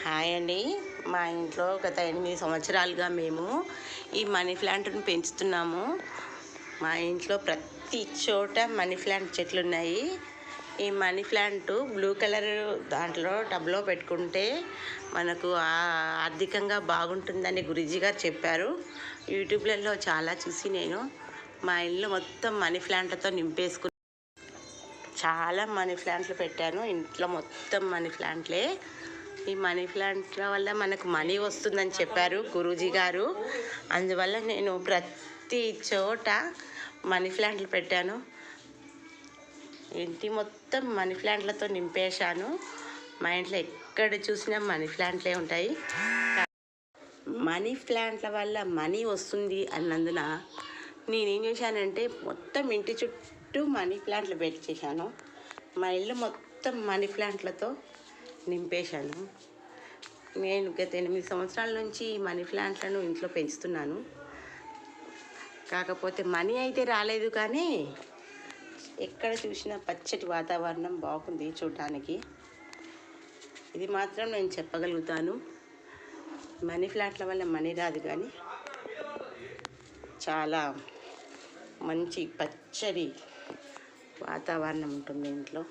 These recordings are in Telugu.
హాయ్ అండి. మా ఇంట్లో గత 8 సంవత్సరాలుగా మేము ఈ మనీ ప్లాంట్ను పెంచుతున్నాము. మా ఇంట్లో ప్రతి చోట మనీ ప్లాంట్ చెట్లు ఉన్నాయి. ఈ మనీ ప్లాంట్ బ్లూ కలర్ దాంట్లో టబ్లో పెట్టుకుంటే మనకు ఆర్థికంగా బాగుంటుందని గురూజీ గారు చెప్పారు. యూట్యూబ్లలో చాలా చూసి నేను మా ఇల్లు మొత్తం మనీ ప్లాంట్లతో నింపేసుకున్నాను. చాలా మనీ ప్లాంట్లు పెట్టాను. ఇంట్లో మొత్తం మనీ ప్లాంట్లే. ఈ మనీ ప్లాంట్ల వల్ల మనకు మనీ వస్తుందని చెప్పారు గురూజీ గారు. అందువల్ల నేను ప్రతి చోట మనీ ప్లాంట్లు పెట్టాను. ఇంటి మొత్తం మనీ ప్లాంట్లతో నింపేశాను. మా ఇంట్లో ఎక్కడ చూసినా మనీ ప్లాంట్లే ఉంటాయి. మనీ ప్లాంట్ల వల్ల మనీ వస్తుంది అన్నందున నేనేం చేశానంటే మొత్తం ఇంటి చుట్టూ మనీ ప్లాంట్లు పెట్టేశాను. మా ఇల్లు మొత్తం మనీ ప్లాంట్లతో నింపేశాను. నేను గత 8 సంవత్సరాల నుంచి మనీ ప్లాంట్లను ఇంట్లో పెంచుతున్నాను. కాకపోతే మనీ అయితే రాలేదు, కానీ ఎక్కడ చూసినా పచ్చటి వాతావరణం బాగుంది చూడటానికి. ఇది మాత్రం నేను చెప్పగలుగుతాను. మనీ ప్లాంట్ల వల్ల మనీ రాదు, కానీ చాలా మంచి పచ్చడి వాతావరణం ఉంటుంది ఇంట్లో,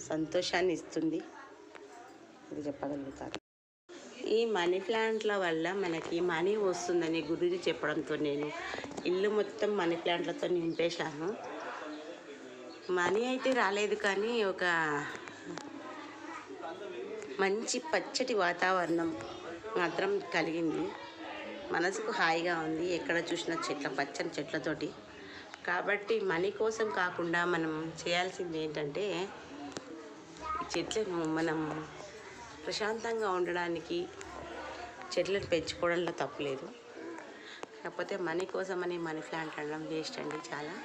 సంతోషాన్ని ఇస్తుంది. ఇది చెప్పగలుగుతాను. ఈ మనీ ప్లాంట్ల వల్ల మనకి మనీ వస్తుందని గురూజీ చెప్పడంతో నేను ఇల్లు మొత్తం మనీ ప్లాంట్లతో నింపేశాను. మనీ అయితే రాలేదు, కానీ ఒక మంచి పచ్చటి వాతావరణం మాత్రం కలిగింది. మనసుకు హాయిగా ఉంది ఎక్కడ చూసినా పచ్చని చెట్లతోటి. కాబట్టి మనీ కోసం కాకుండా మనం చేయాల్సింది ఏంటంటే, ఈ చెట్లను మనం ప్రశాంతంగా ఉండడానికి చెట్లను పెంచుకోవడంలో తప్పులేదు. కాకపోతే మనీ కోసమని మనీ ప్లాంట్ అనడం వేస్ట్ అండి చాలా.